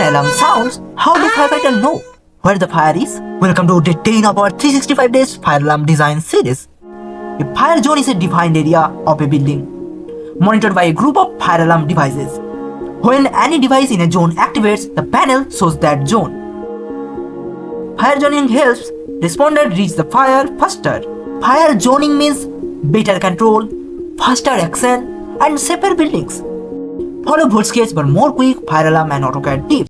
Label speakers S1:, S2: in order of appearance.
S1: an alarm sounds, how do firefighters know where the fire is? Welcome to day 10 of our 365 days fire alarm design series. A fire zone is a defined area of a building, monitored by a group of fire alarm devices. When any device in a zone activates, the panel shows that zone. Fire zoning helps responders reach the fire faster. Fire zoning means better control, faster action, and safer buildings. Follow VoltSketch for more quick fire alarm and AutoCAD tips.